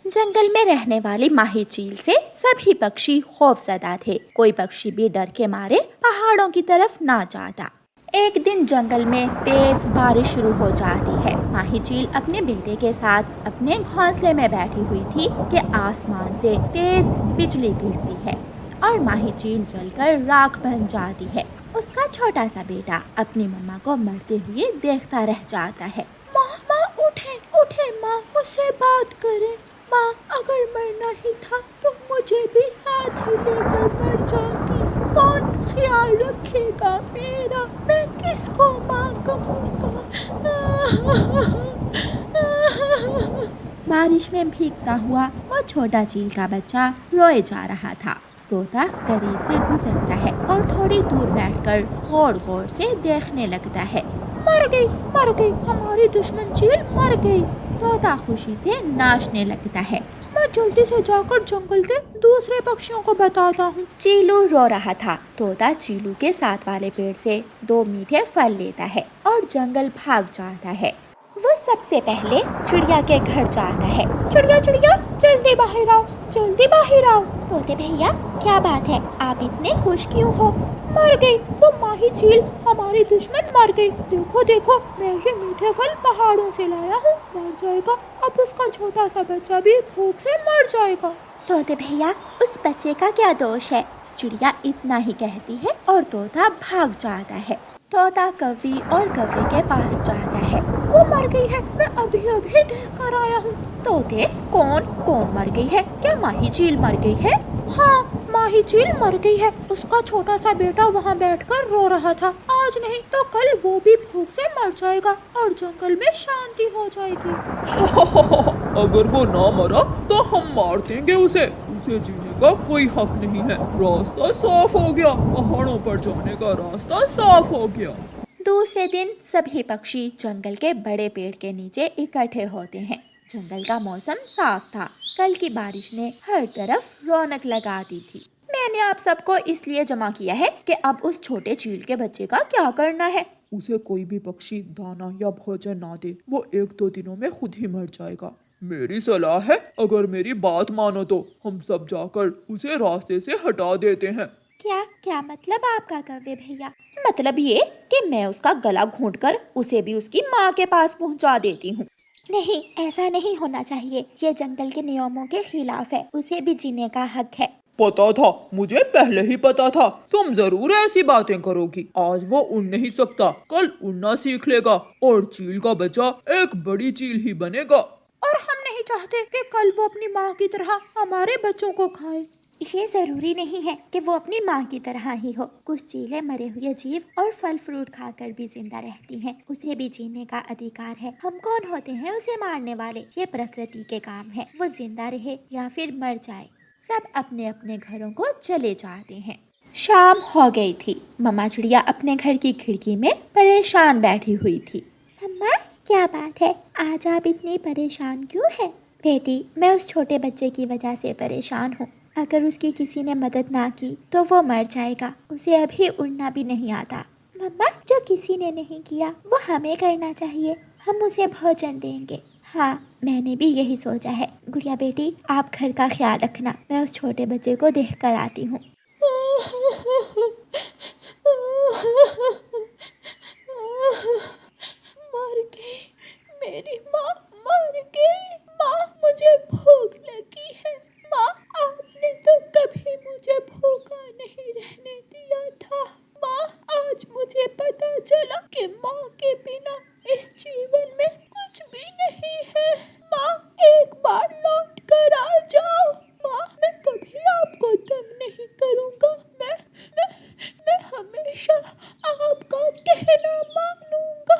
जंगल में रहने वाली माही चील से सभी पक्षी खौफजदा थे। कोई पक्षी भी डर के मारे पहाड़ों की तरफ ना जाता। एक दिन जंगल में तेज बारिश शुरू हो जाती है। माही चील अपने बेटे के साथ अपने घोंसले में बैठी हुई थी कि आसमान से तेज बिजली गिरती है और माही चील जलकर राख बन जाती है। उसका छोटा सा बेटा अपनी मम्मा को मरते हुए देखता रह जाता है। माँ माँ उठे उठे माँ, मुझसे बात करें माँ, अगर मरना ही था तो मुझे भी साथ ही लेकर मर जाती। कौन ख्याल रखेगा मेरा, मैं किसको माँ कहूँगा। बारिश में भीगता हुआ वो छोटा चील का बच्चा रोए जा रहा था। तोता करीब से गुजरता है और थोड़ी दूर बैठकर गौर गौर से देखने लगता है। मर गई, हमारी दुश्मन चील मर गई। तोता खुशी से नाचने लगता है। मैं जल्दी से जाकर जंगल के दूसरे पक्षियों को बताता हूँ। चीलू रो रहा था। तोता चीलू के साथ वाले पेड़ से 2 मीठे फल लेता है और जंगल भाग जाता है। वो सबसे पहले चिड़िया के घर जाता है। चिड़िया चिड़िया, जल्दी बाहर आओ, जल्दी बाहर आओ। तोते भैया, क्या बात है, आप इतने खुश क्यों हो। मर गई तो माही चील, हमारी दुश्मन मर गई। देखो देखो, मैं ये मीठे फल पहाड़ों से लाया हूँ। मर जाएगा, अब उसका छोटा सा बच्चा भी भूख से मर जाएगा। तोते भैया, उस बच्चे का क्या दोष है। चिड़िया इतना ही कहती है और तोता भाग जाता है। तोता कौवी और कौवे के पास जाता है। वो मर गई है, मैं अभी अभी देख कर आया हूँ। तोते, कौन मर गई है, क्या माही चील मर गई है। हाँ, माही चील मर गई है। उसका छोटा सा बेटा वहाँ बैठकर रो रहा था। आज नहीं तो कल वो भी भूख से मर जाएगा और जंगल में शांति हो जाएगी। अगर वो ना मरा तो हम मार देंगे उसे जीने का कोई हक नहीं है। रास्ता साफ हो गया, पहाड़ों पर जाने का रास्ता साफ हो गया। दूसरे दिन सभी पक्षी जंगल के बड़े पेड़ के नीचे इकट्ठे होते हैं। जंगल का मौसम साफ था। कल की बारिश ने हर तरफ रौनक लगा दी थी। मैंने आप सबको इसलिए जमा किया है कि अब उस छोटे चील के बच्चे का क्या करना है। उसे कोई भी पक्षी दाना या भोजन ना दे, वो 1-2 दिनों में खुद ही मर जाएगा। मेरी सलाह है, अगर मेरी बात मानो तो हम सब जाकर उसे रास्ते से हटा देते हैं। क्या क्या मतलब आपका कौवे भैया। मतलब ये कि मैं उसका गला घोंटकर उसे भी उसकी माँ के पास पहुँचा देती हूँ। नहीं, ऐसा नहीं होना चाहिए। ये जंगल के नियमों के खिलाफ है। उसे भी जीने का हक है। पता था, मुझे पहले ही पता था तुम जरूर ऐसी बातें करोगी। आज वो उड़ नहीं सकता, कल उड़ना सीख लेगा और चील का बच्चा एक बड़ी चील ही बनेगा। और हम नहीं चाहते कि कल वो अपनी माँ की तरह हमारे बच्चों को खाए। ये जरूरी नहीं है कि वो अपनी माँ की तरह ही हो। कुछ चीलें मरे हुए जीव और फल फ्रूट खाकर भी जिंदा रहती हैं। उसे भी जीने का अधिकार है। हम कौन होते हैं उसे मारने वाले। ये प्रकृति के काम है, वो जिंदा रहे या फिर मर जाए। सब अपने अपने घरों को चले जाते हैं। शाम हो गई थी। मम्मा चिड़िया अपने घर की खिड़की में परेशान बैठी हुई थी। मम्मा, क्या बात है, आज आप इतनी परेशान क्यों है। बेटी, मैं उस छोटे बच्चे की वजह से परेशान हूँ। अगर उसकी किसी ने मदद ना की तो वो मर जाएगा। उसे अभी उड़ना भी नहीं आता। मम्मा, जो किसी ने नहीं किया वो हमें करना चाहिए। हम उसे भोजन देंगे। हाँ, मैंने भी यही सोचा है। गुड़िया बेटी, आप घर का ख्याल रखना। मैं उस छोटे बच्चे को देख कर आती हूँ। मर गई, मेरी माँ मर गई। माँ, मुझे भूख लगी है। माँ, आपने तो कभी मुझे भूखा नहीं रहने दिया था। माँ, आज मुझे पता चला कि माँ के बिना इस जीवन में कुछ भी नहीं है। माँ, एक बार लौट कर आ जाओ। माँ, मैं कभी आपको तंग नहीं करूँगा। मैं हमेशा आपका कहना मानूंगा।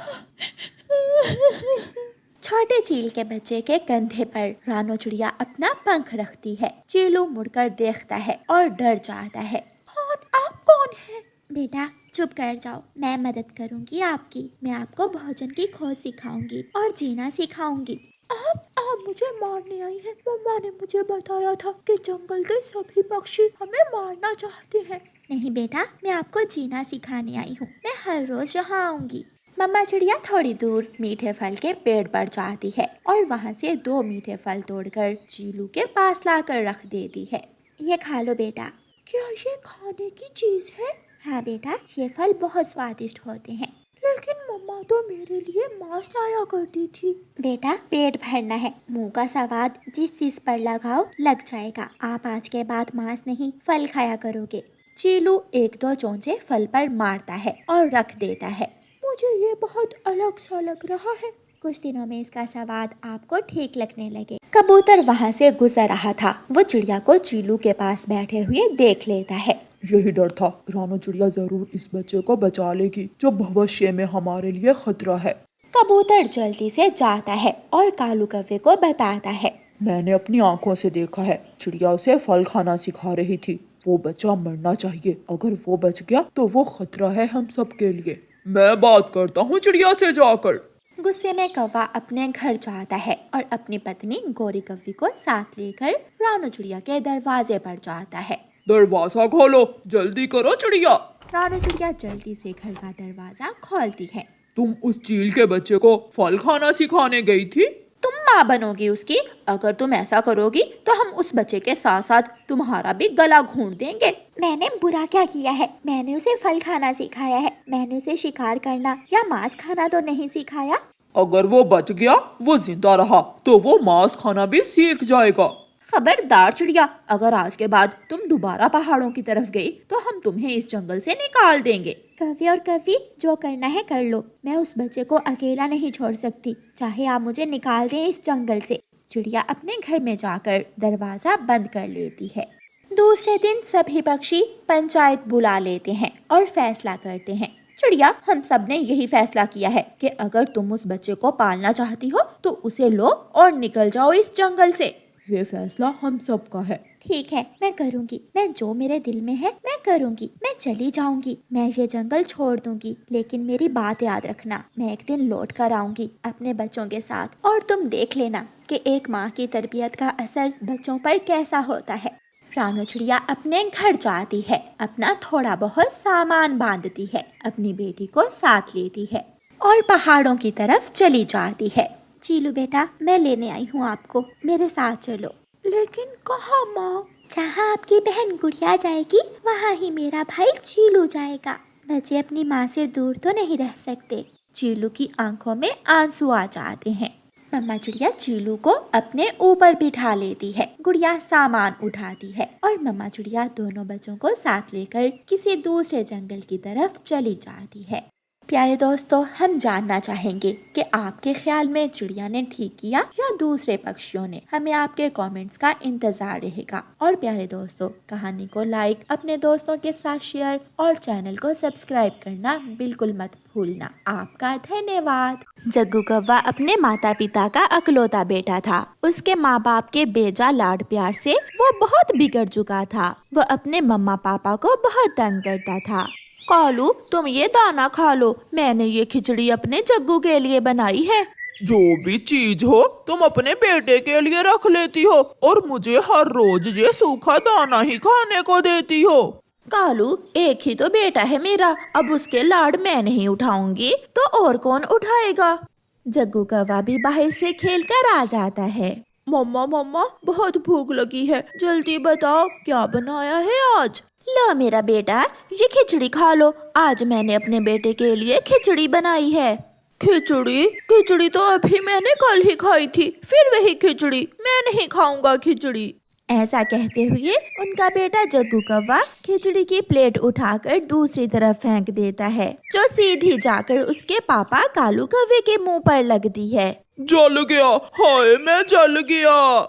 छोटे चील के बच्चे के कंधे पर रानो चिड़िया अपना पंख रखती है। चीलू मुड़कर देखता है और डर जाता है। आप कौन हैं? बेटा, चुप कर जाओ। मैं मदद करूंगी आपकी। मैं आपको भोजन की खोज सिखाऊंगी और जीना सिखाऊंगी। आप मुझे मारने आई हैं। मम्मा ने मुझे बताया था कि जंगल के सभी पक्षी हमें मारना चाहते हैं। नहीं बेटा, मैं आपको जीना सिखाने आई हूँ। मैं हर रोज यहाँ आऊंगी। मम्मा चिड़िया थोड़ी दूर मीठे फल के पेड़ पर जाती है और वहाँ से 2 मीठे फल तोड़कर चीलू के पास लाकर रख देती है। ये खा लो बेटा। क्या ये खाने की चीज है? हाँ बेटा, ये फल बहुत स्वादिष्ट होते हैं। लेकिन मम्मा तो मेरे लिए मांस लाया करती थी। बेटा, पेट भरना है, मुंह का स्वाद जिस चीज पर लगाओ लग जाएगा। आप आज के बाद मांस नहीं फल खाया करोगे। चीलू 1-2 चोंचे फल पर मारता है और रख देता है। मुझे ये बहुत अलग सा लग रहा है। कुछ दिनों में इसका स्वाद आपको ठीक लगने लगे। कबूतर वहाँ से गुजर रहा था। वो चिड़िया को चीलू के पास बैठे हुए देख लेता है। यही डर था, रानो चिड़िया जरूर इस बच्चे को बचा लेगी जो भविष्य में हमारे लिए खतरा है। कबूतर जल्दी से जाता है और कालू कौवे को बताता है। मैंने अपनी आंखों से देखा है, चिड़िया उसे फल खाना सिखा रही थी। वो बच्चा मरना चाहिए, अगर वो बच गया तो वो खतरा है हम सब के लिए। मैं बात करता हूँ चिड़िया से जाकर। गुस्से में कौवा अपने घर जाता है और अपनी पत्नी गोरी कौवी को साथ लेकर रानो चिड़िया के दरवाजे पर जाता है। दरवाजा खोलो, जल्दी करो चिड़िया। रानो चिड़िया जल्दी से घर का दरवाजा खोलती है। तुम उस चील के बच्चे को फल खाना सिखाने गई थी? तुम माँ बनोगी उसकी। अगर तुम ऐसा करोगी तो हम उस बच्चे के साथ साथ तुम्हारा भी गला घोंट देंगे। मैंने बुरा क्या किया है? मैंने उसे फल खाना सिखाया है। मैंने उसे शिकार करना या मांस खाना तो नहीं सिखाया। अगर वो बच गया, वो जिंदा रहा, तो वो मांस खाना भी सीख जाएगा। खबरदार चिड़िया, अगर आज के बाद तुम दोबारा पहाड़ों की तरफ गई तो हम तुम्हें इस जंगल से निकाल देंगे। कवि और कवि, जो करना है कर लो। मैं उस बच्चे को अकेला नहीं छोड़ सकती, चाहे आप मुझे निकाल दें इस जंगल से। चिड़िया अपने घर में जाकर दरवाजा बंद कर लेती है। दूसरे दिन सभी पक्षी पंचायत बुला लेते हैं और फैसला करते हैं। चिड़िया, हम सब ने यही फैसला किया है कि अगर तुम उस बच्चे को पालना चाहती हो तो उसे लो और निकल जाओ इस जंगल से। ये फैसला हम सबका है। ठीक है, मैं करूँगी। मैं जो मेरे दिल में है मैं करूँगी। मैं चली जाऊँगी, मैं ये जंगल छोड़ दूँगी, लेकिन मेरी बात याद रखना, मैं एक दिन लौट कर आऊँगी अपने बच्चों के साथ, और तुम देख लेना कि एक माँ की तरबियत का असर बच्चों पर कैसा होता है। रानो चिड़िया अपने घर जाती है, अपना थोड़ा बहुत सामान बांधती है, अपनी बेटी को साथ लेती है और पहाड़ों की तरफ चली जाती है। चीलू बेटा, मैं लेने आई हूँ आपको, मेरे साथ चलो। लेकिन कहाँ माँ? जहाँ आपकी बहन गुड़िया जाएगी वहाँ ही मेरा भाई चीलू जाएगा। बच्चे अपनी माँ से दूर तो नहीं रह सकते। चीलू की आंखों में आंसू आ जाते हैं। मम्मा चिड़िया चीलू को अपने ऊपर बिठा लेती है, गुड़िया सामान उठाती है और मम्मा चिड़िया दोनों बच्चों को साथ लेकर किसी दूसरे जंगल की तरफ चली जाती है। प्यारे दोस्तों, हम जानना चाहेंगे कि आपके ख्याल में चिड़िया ने ठीक किया या दूसरे पक्षियों ने। हमें आपके कमेंट्स का इंतजार रहेगा। और प्यारे दोस्तों, कहानी को लाइक, अपने दोस्तों के साथ शेयर और चैनल को सब्सक्राइब करना बिल्कुल मत भूलना। आपका धन्यवाद। जग्गू कौवा अपने माता पिता का अकलौता बेटा था। उसके माँ बाप के बेजा लाड प्यार से वो बहुत बिगड़ चुका था। वो अपने मम्मा पापा को बहुत तंग करता था। कालू, तुम ये दाना खा लो, मैंने ये खिचड़ी अपने जग्गू के लिए बनाई है। जो भी चीज हो तुम अपने बेटे के लिए रख लेती हो और मुझे हर रोज ये सूखा दाना ही खाने को देती हो। कालू, एक ही तो बेटा है मेरा, अब उसके लाड मैं नहीं उठाऊंगी तो और कौन उठाएगा। जग्गू कौवा भी बाहर से खेल कर आ जाता है। मम्मा मम्मा, बहुत भूख लगी है, जल्दी बताओ क्या बनाया है आज। लो मेरा बेटा, ये खिचड़ी खा लो। आज मैंने अपने बेटे के लिए खिचड़ी बनाई है। खिचड़ी तो अभी मैंने कल ही खाई थी, फिर वही खिचड़ी। मैं नहीं खाऊंगा खिचड़ी। ऐसा कहते हुए उनका बेटा जग्गू कौवा खिचड़ी की प्लेट उठाकर दूसरी तरफ फेंक देता है, जो सीधी जाकर उसके पापा कालू कौवे के मुंह पर लगती है। जल गया, हाय मैं जल गया।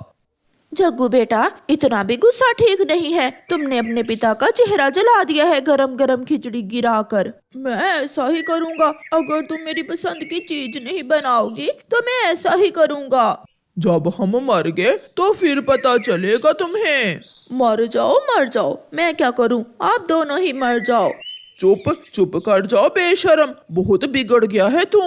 जग्गू बेटा, इतना भी गुस्सा ठीक नहीं है। तुमने अपने पिता का चेहरा जला दिया है गरम गरम खिचड़ी गिराकर। मैं ऐसा ही करूँगा, अगर तुम मेरी पसंद की चीज नहीं बनाओगी तो मैं ऐसा ही करूँगा। जब हम मर गए तो फिर पता चलेगा तुम्हें। मर जाओ, मैं क्या करूँ, आप दोनों ही मर जाओ। चुप कर जाओ बेशरम, बहुत बिगड़ गया है तू।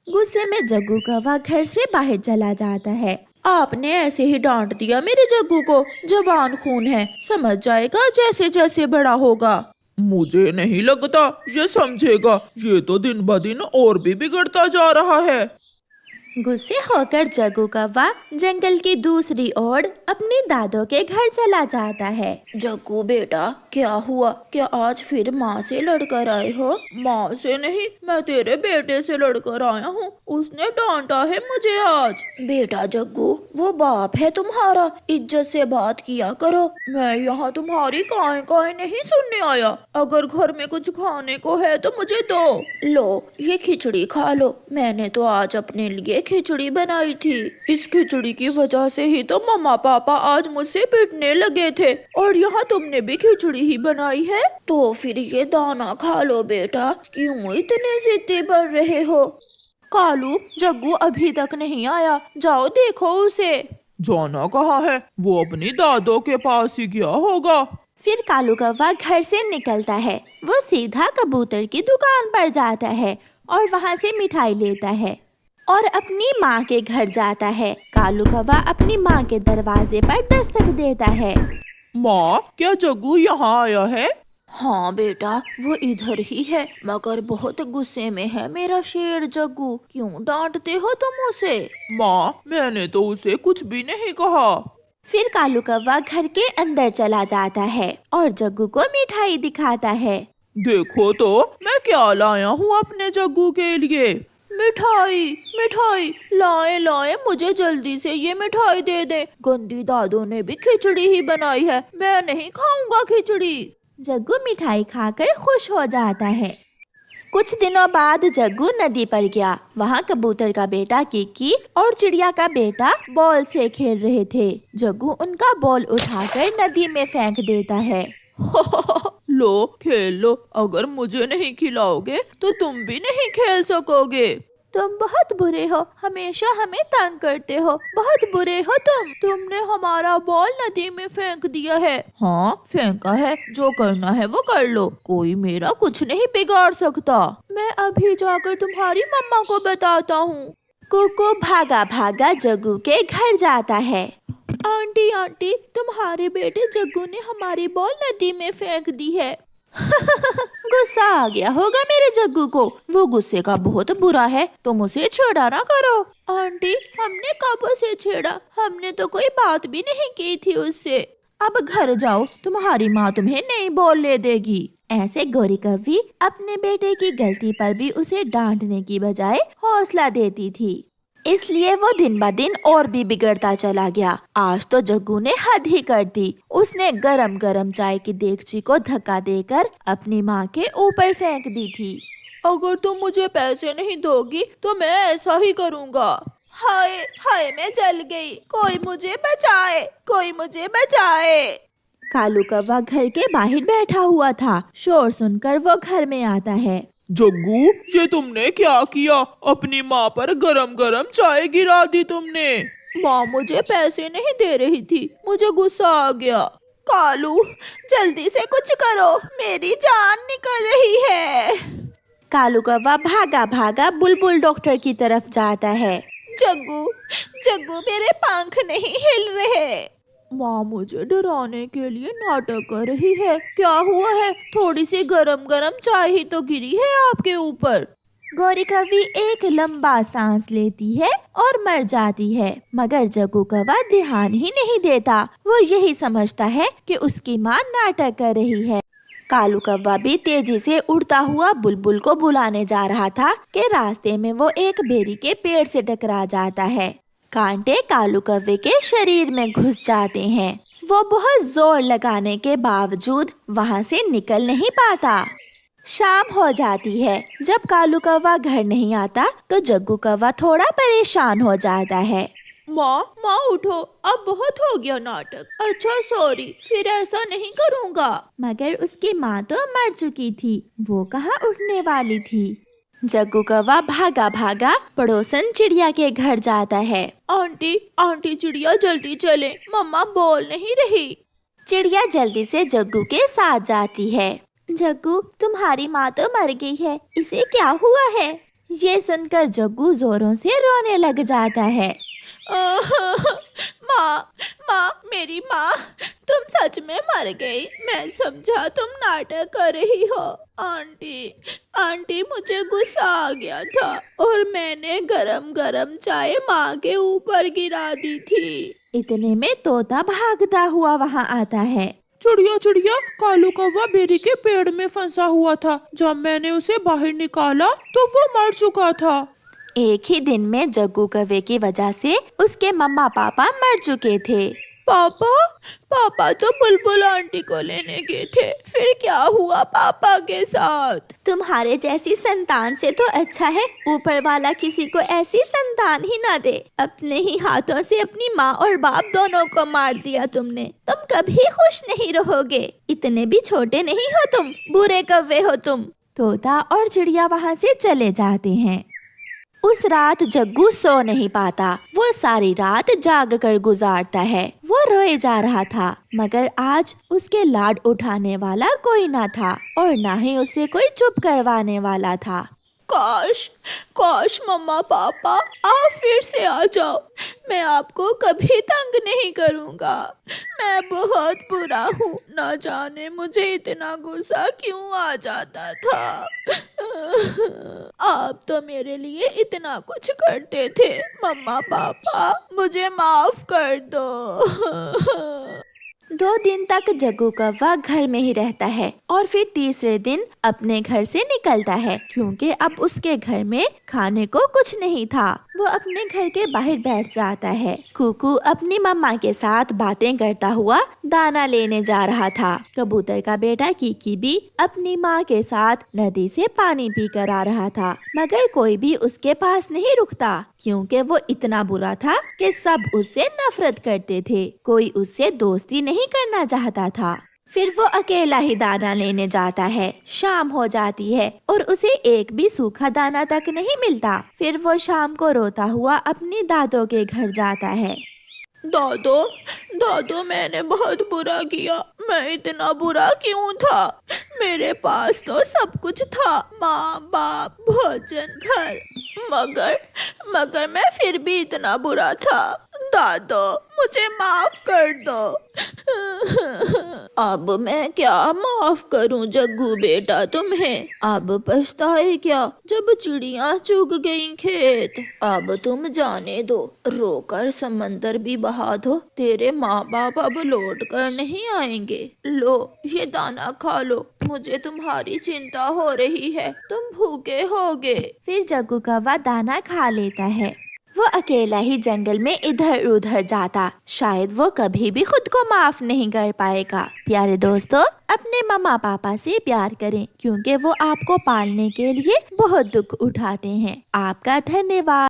गुस्से में जग्गू कौवा घर से बाहर चला जाता है। आपने ऐसे ही डांट दिया मेरे जग्गू को, जवान खून है, समझ जाएगा जैसे जैसे बड़ा होगा। मुझे नहीं लगता ये समझेगा। ये तो दिन ब दिन और भी बिगड़ता जा रहा है। गुस्से होकर जग्गू कौवा जंगल की दूसरी ओर अपने दादों के घर चला जाता है। जग्गू बेटा, क्या हुआ? क्या आज फिर माँ से लड़कर आए हो? माँ से नहीं, मैं तेरे बेटे से लड़कर आया हूँ। उसने डांटा है मुझे आज। बेटा जग्गू, वो बाप है तुम्हारा, इज्जत से बात किया करो। मैं यहाँ तुम्हारी काहे काहे नहीं सुनने आया। अगर घर में कुछ खाने को है तो मुझे दो। लो, ये खिचड़ी खा लो। मैंने तो आज अपने लिए खिचड़ी बनाई थी। इस खिचड़ी की वजह से ही तो मम्मा पापा आज मुझसे पिटने लगे थे। और यहाँ तुमने भी खिचड़ी ही बनाई है, तो फिर ये दाना खा लो बेटा। क्यों इतने जिद्दी बन रहे हो? कालू, जग्गू अभी तक नहीं आया, जाओ देखो उसे। जाना कहाँ है? वो अपनी दादों के पास ही गया होगा। फिर कालू कौवा घर से निकलता है। वो सीधा कबूतर की दुकान पर जाता है और वहाँ से मिठाई लेता है और अपनी माँ के घर जाता है। कालू कौवा अपनी माँ के दरवाजे पर दस्तक देता है। माँ, क्या जग्गू यहाँ आया है? हाँ बेटा, वो इधर ही है, मगर बहुत गुस्से में है मेरा शेर जग्गू। क्यों डांटते हो तुम उसे? माँ, मैंने तो उसे कुछ भी नहीं कहा। फिर कालू कौवा घर के अंदर चला जाता है और जग्गू को मिठाई दिखाता है। देखो तो मैं क्या लाया हूँ अपने जग्गू के लिए। मिठाई, मिठाई लाए लाए, मुझे जल्दी से ये मिठाई दे दे। गंदी दादों ने भी खिचड़ी ही बनाई है, मैं नहीं खाऊंगा खिचड़ी। जग्गू मिठाई खाकर खुश हो जाता है। कुछ दिनों बाद जग्गू नदी पर गया। वहाँ कबूतर का बेटा किकी और चिड़िया का बेटा बॉल से खेल रहे थे। जग्गू उनका बॉल उठाकर नदी में फेंक देता है। लो, खेल लो। अगर मुझे नहीं खिलाओगे तो तुम भी नहीं खेल सकोगे। तुम बहुत बुरे हो, हमेशा हमें तंग करते हो। बहुत बुरे हो तुम। तुमने हमारा बॉल नदी में फेंक दिया है। हाँ, फेंका है। जो करना है वो कर लो, कोई मेरा कुछ नहीं बिगाड़ सकता। मैं अभी जाकर तुम्हारी मम्मा को बताता हूँ। कुकू भागा भागा जग्गू के घर जाता है। आंटी आंटी, तुम्हारे बेटे जग्गू ने हमारी बॉल नदी में फेंक दी है। गुस्सा आ गया होगा मेरे जग्गू को। वो गुस्से का बहुत बुरा है, तुम उसे छेड़ा ना करो। आंटी, हमने कब उसे छेड़ा? हमने तो कोई बात भी नहीं की थी उससे। अब घर जाओ, तुम्हारी माँ तुम्हें नई बॉल ले देगी। ऐसे गौरी कौवी अपने बेटे की गलती पर भी उसे डांटने की बजाय हौसला देती थी। इसलिए वो दिन ब दिन और भी बिगड़ता चला गया। आज तो जग्गू ने हद ही कर दी। उसने गरम गरम चाय की देगची को धक्का देकर अपनी माँ के ऊपर फेंक दी थी। अगर तुम मुझे पैसे नहीं दोगी तो मैं ऐसा ही करूँगा। हाय हाय, मैं जल गई। कोई मुझे बचाए, कोई मुझे बचाए। कालू कौवा घर के बाहर बैठा हुआ था। शोर सुनकर वो घर में आता है। जग्गू, ये तुमने क्या किया? अपनी माँ पर गरम गरम चाय गिरा दी तुमने। माँ मुझे पैसे नहीं दे रही थी, मुझे गुस्सा आ गया। कालू, जल्दी से कुछ करो, मेरी जान निकल रही है। कालू कौवा भागा भागा बुलबुल डॉक्टर की तरफ जाता है। जग्गू, जग्गू, मेरे पंख नहीं हिल रहे। माँ मुझे डराने के लिए नाटक कर रही है। क्या हुआ है? थोड़ी सी गरम गरम चाय ही तो गिरी है आपके ऊपर। गौरी कौवी एक लंबा सांस लेती है और मर जाती है, मगर जग्गू कौवा ध्यान ही नहीं देता। वो यही समझता है कि उसकी माँ नाटक कर रही है। कालू कौवा भी तेजी से उड़ता हुआ बुलबुल को बुलाने जा रहा था कि रास्ते में वो एक बेरी के पेड़ से टकरा जाता है। कांटे कालू कौवे के शरीर में घुस जाते हैं। वो बहुत जोर लगाने के बावजूद वहाँ से निकल नहीं पाता। शाम हो जाती है। जब कालू कौवा घर नहीं आता तो जग्गू कौवा थोड़ा परेशान हो जाता है। माँ, माँ उठो, अब बहुत हो गया नाटक। अच्छा सॉरी, फिर ऐसा नहीं करूँगा। मगर उसकी माँ तो मर चुकी थी, वो कहाँ उठने वाली थी। जग्गू कौवा भागा भागा पड़ोसन चिड़िया के घर जाता है। आंटी, आंटी चिड़िया जल्दी चले, मम्मा बोल नहीं रही। चिड़िया जल्दी से जग्गू के साथ जाती है। जग्गू, तुम्हारी माँ तो मर गई है, इसे क्या हुआ है? ये सुनकर जग्गू जोरों से रोने लग जाता है। माँ, माँ, मेरी माँ, तुम सच में मर गई। मैं समझा तुम नाटक कर रही हो। आंटी, आंटी, मुझे गुस्सा आ गया था और मैंने गरम गरम चाय माँ के ऊपर गिरा दी थी। इतने में तोता भागता हुआ वहाँ आता है। चिड़िया चिड़िया, कालू कौवा बेरी के पेड़ में फंसा हुआ था। जब मैंने उसे बाहर निकाला तो वो मर चुका था। एक ही दिन में जग्गू कौवे की वजह से उसके मम्मा पापा मर चुके थे। पापा तो बुलबुल आंटी को लेने गए थे। फिर क्या हुआ पापा के साथ? तुम्हारे जैसी संतान से तो अच्छा है ऊपर वाला किसी को ऐसी संतान ही ना दे। अपने ही हाथों से अपनी माँ और बाप दोनों को मार दिया तुमने। तुम कभी खुश नहीं रहोगे। इतने भी छोटे नहीं हो तुम, बुरे कौवे हो तुम। तोता और चिड़िया वहाँ से चले जाते हैं। उस रात जग्गू सो नहीं पाता। वो सारी रात जाग कर गुजारता है। वो रोए जा रहा था, मगर आज उसके लाड उठाने वाला कोई ना था और ना ही उसे कोई चुप करवाने वाला था। काश मम्मा पापा आप फिर से आ जाओ। मैं आपको कभी तंग नहीं करूँगा। मैं बहुत बुरा हूँ। न जाने मुझे इतना गुस्सा क्यों आ जाता था। आप तो मेरे लिए इतना कुछ करते थे। मम्मा पापा मुझे माफ कर दो। 2 दिन तक जग्गू कौवा घर में ही रहता है और फिर तीसरे दिन अपने घर से निकलता है, क्योंकि अब उसके घर में खाने को कुछ नहीं था। वो अपने घर के बाहर बैठ जाता है। कुकू अपनी मम्मा के साथ बातें करता हुआ दाना लेने जा रहा था। कबूतर का बेटा कीकी भी अपनी माँ के साथ नदी से पानी पी कर आ रहा था, मगर कोई भी उसके पास नहीं रुकता, क्योंकि वो इतना बुरा था कि सब उससे नफरत करते थे। कोई उससे दोस्ती नहीं करना चाहता था। फिर वो अकेला ही दाना लेने जाता है। शाम हो जाती है और उसे एक भी सूखा दाना तक नहीं मिलता। फिर वो शाम को रोता हुआ अपनी दादो के घर जाता है। दादो, मैंने बहुत बुरा किया। मैं इतना बुरा क्यों था? मेरे पास तो सब कुछ था, माँ बाप, भोजन, घर, मगर मैं फिर भी इतना बुरा था। दादो, मुझे माफ कर दो। अब मैं क्या माफ करूं जग्गू बेटा तुम्हें? अब पछताए क्या जब चिड़िया चुग गई खेत? अब तुम जाने दो, रोकर समंदर भी बहा दो। तेरे माँ बाप अब लौट कर नहीं आएंगे। लो ये दाना खा लो। मुझे तुम्हारी चिंता हो रही है, तुम भूखे होगे। फिर जग्गू कौवा दाना खा लेता है। वो अकेला ही जंगल में इधर उधर जाता। शायद वो कभी भी खुद को माफ नहीं कर पाएगा। प्यारे दोस्तों, अपने मम्मा पापा से प्यार करें, क्योंकि वो आपको पालने के लिए बहुत दुख उठाते हैं। आपका धन्यवाद।